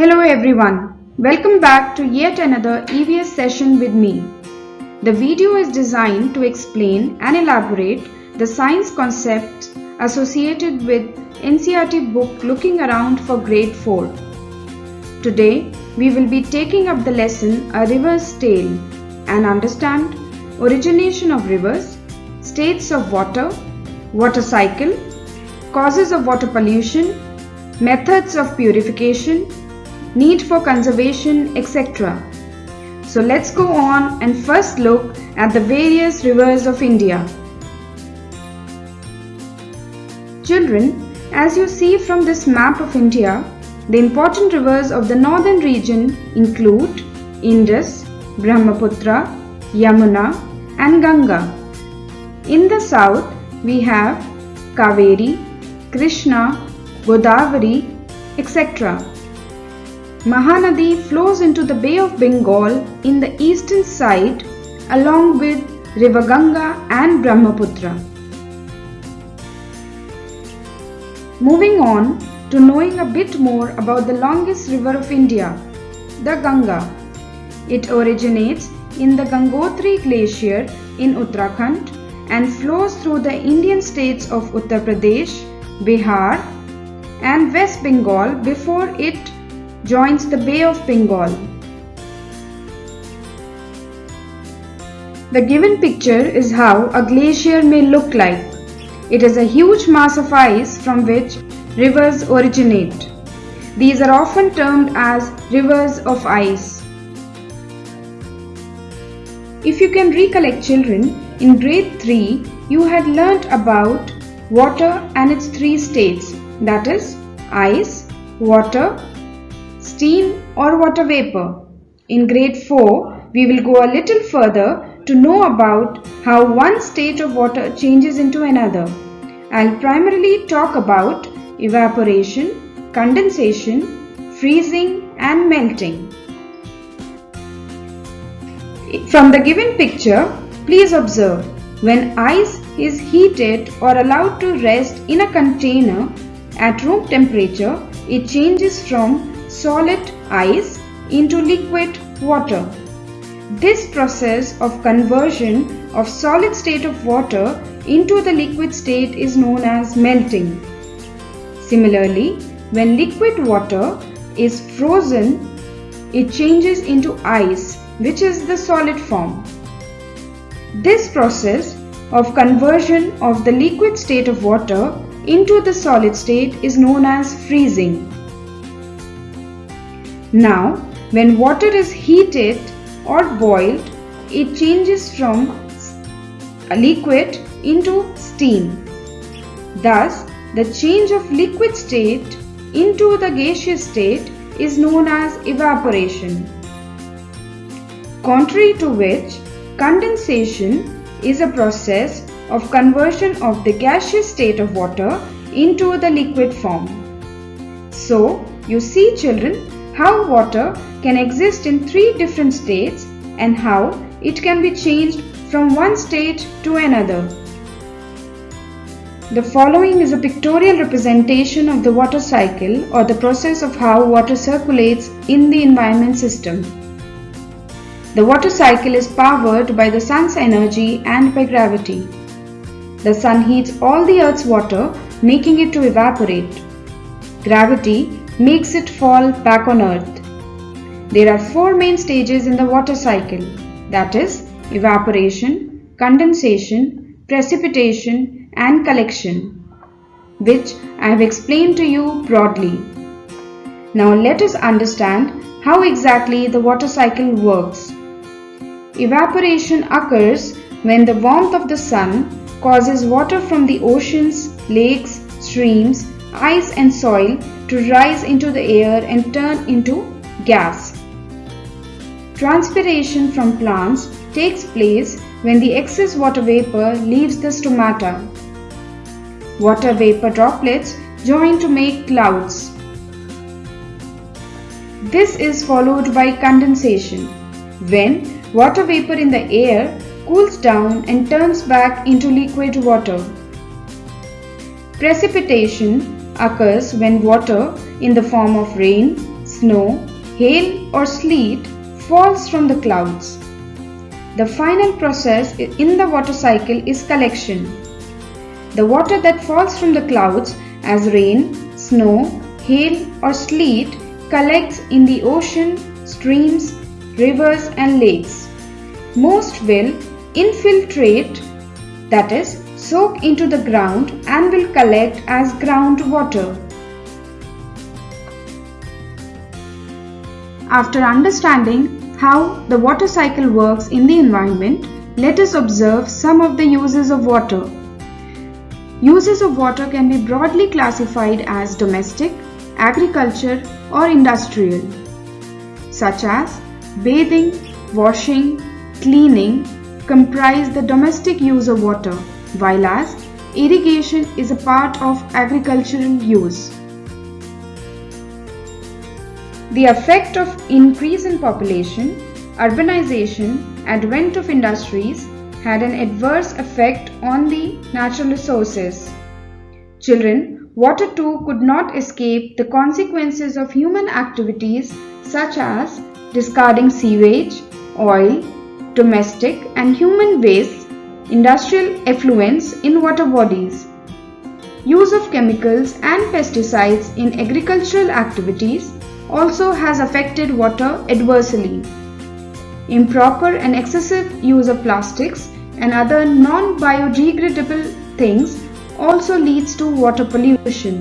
Hello everyone, welcome back to yet another EVS session with me. The video is designed to explain and elaborate the science concepts associated with NCERT book Looking Around for Grade 4. Today, we will be taking up the lesson A River's Tale and understand origination of rivers, states of water, water cycle, causes of water pollution, methods of purification, need for conservation, etc. So let's go on and first look at the various rivers of India. Children, as you see from this map of India, the important rivers of the northern region include Indus, Brahmaputra, Yamuna and Ganga. In the south, we have Kaveri, Krishna, Godavari, etc. Mahanadi flows into the Bay of Bengal in the eastern side along with River Ganga and Brahmaputra. Moving on to knowing a bit more about the longest river of India, the Ganga. It originates in the Gangotri Glacier in Uttarakhand and flows through the Indian states of Uttar Pradesh, Bihar and West Bengal before it joins the Bay of Bengal. The given picture is how a glacier may look like. It is a huge mass of ice from which rivers originate. These are often termed as rivers of ice. If you can recollect, children, in grade 3 you had learnt about water and its three states, that is ice, water, steam or water vapor. In grade 4, we will go a little further to know about how one state of water changes into another. I'll primarily talk about evaporation, condensation, freezing and melting. From the given picture, please observe when ice is heated or allowed to rest in a container at room temperature, it changes from solid ice into liquid water. This process of conversion of solid state of water into the liquid state is known as melting. Similarly, when liquid water is frozen, it changes into ice, which is the solid form. This process of conversion of the liquid state of water into the solid state is known as freezing. Now, when water is heated or boiled, it changes from a liquid into steam. Thus, the change of liquid state into the gaseous state is known as evaporation. Contrary to which, condensation is a process of conversion of the gaseous state of water into the liquid form. So, you see, children, how water can exist in three different states and how it can be changed from one state to another. The following is a pictorial representation of the water cycle or the process of how water circulates in the environment system. The water cycle is powered by the sun's energy and by gravity. The sun heats all the earth's water, making it to evaporate. Gravity makes it fall back on earth. There are four main stages in the water cycle, that is evaporation, condensation, precipitation and collection, which I have explained to you broadly. Now let us understand how exactly the water cycle works. Evaporation occurs when the warmth of the sun causes water from the oceans, lakes, streams, ice and soil to rise into the air and turn into gas. Transpiration from plants takes place when the excess water vapor leaves the stomata. Water vapor droplets join to make clouds. This is followed by condensation, when water vapor in the air cools down and turns back into liquid water. Precipitation occurs when water in the form of rain, snow, hail or sleet falls from the clouds. The final process in the water cycle is collection. The water that falls from the clouds as rain, snow, hail or sleet collects in the ocean, streams, rivers and lakes. Most will infiltrate, that is, soak into the ground and will collect as groundwater. After understanding how the water cycle works in the environment, let us observe some of the uses of water. Uses of water can be broadly classified as domestic, agriculture or industrial, such as bathing, washing, cleaning comprise the domestic use of water, while as irrigation is a part of agricultural use. The effect of increase in population, urbanization, advent of industries had an adverse effect on the natural resources. Children, water too could not escape the consequences of human activities such as discarding sewage, oil, domestic and human waste, industrial effluents in water bodies. Use of chemicals and pesticides in agricultural activities also has affected water adversely. Improper and excessive use of plastics and other non-biodegradable things also leads to water pollution.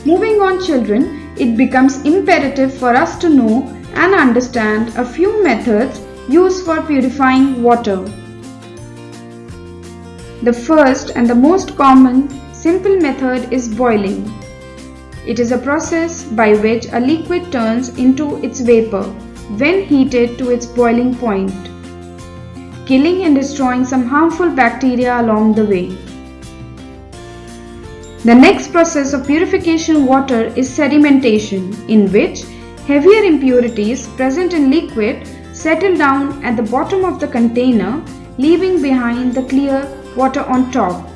Moving on, children, it becomes imperative for us to know and understand a few methods used for purifying water. The first and the most common simple method is boiling. It is a process by which a liquid turns into its vapor when heated to its boiling point, killing and destroying some harmful bacteria along the way. The next process of purification of water is sedimentation, in which heavier impurities present in liquid settle down at the bottom of the container, leaving behind the clear water on top.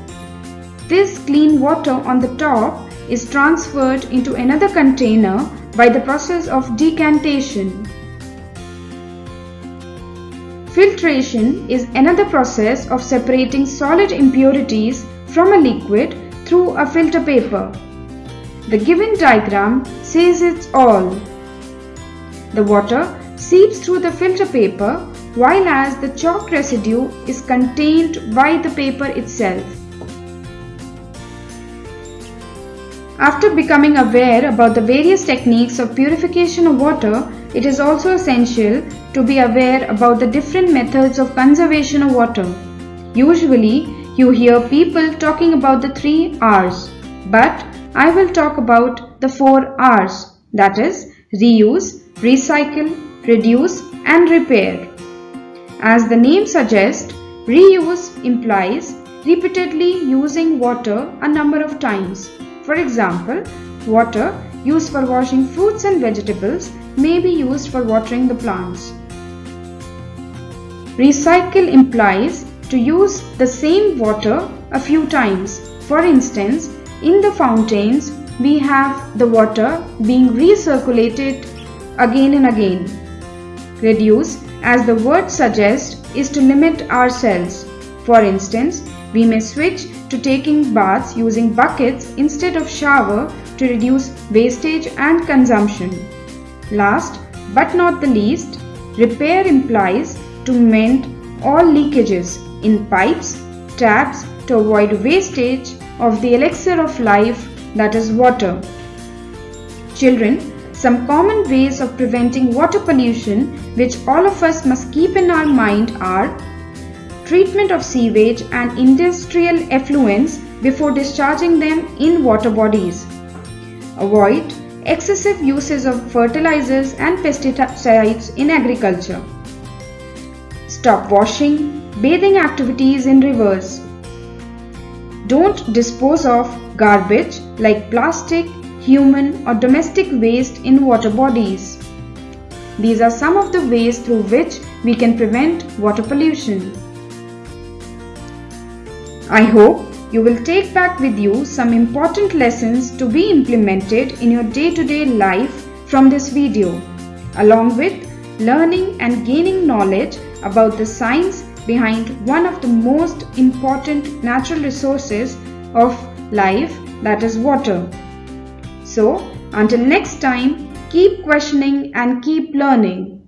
This clean water on the top is transferred into another container by the process of decantation. Filtration is another process of separating solid impurities from a liquid through a filter paper. The given diagram says it all. The water seeps through the filter paper, while as the chalk residue is contained by the paper itself. After becoming aware about the various techniques of purification of water, it is also essential to be aware about the different methods of conservation of water. Usually, you hear people talking about the 3 R's, but I will talk about the 4 R's, that is, reuse, recycle, reduce and repair. As the name suggests, reuse implies repeatedly using water a number of times. For example, water used for washing fruits and vegetables may be used for watering the plants. Recycle implies to use the same water a few times. For instance, in the fountains, we have the water being recirculated again and again. Reduce, as the word suggests, is to limit ourselves. For instance, we may switch to taking baths using buckets instead of shower to reduce wastage and consumption. Last but not the least, repair implies to mend all leakages in pipes, taps to avoid wastage of the elixir of life, that is water. Children, some common ways of preventing water pollution which all of us must keep in our mind are treatment of sewage and industrial effluents before discharging them in water bodies. Avoid excessive uses of fertilizers and pesticides in agriculture. Stop washing, bathing activities in rivers. Don't dispose of garbage like plastic, human or domestic waste in water bodies. These are some of the ways through which we can prevent water pollution. I hope You will take back with you some important lessons to be implemented in your day-to-day life from this video, along with learning and gaining knowledge about the science behind one of the most important natural resources of life, that is water. So, until next time, keep questioning and keep learning.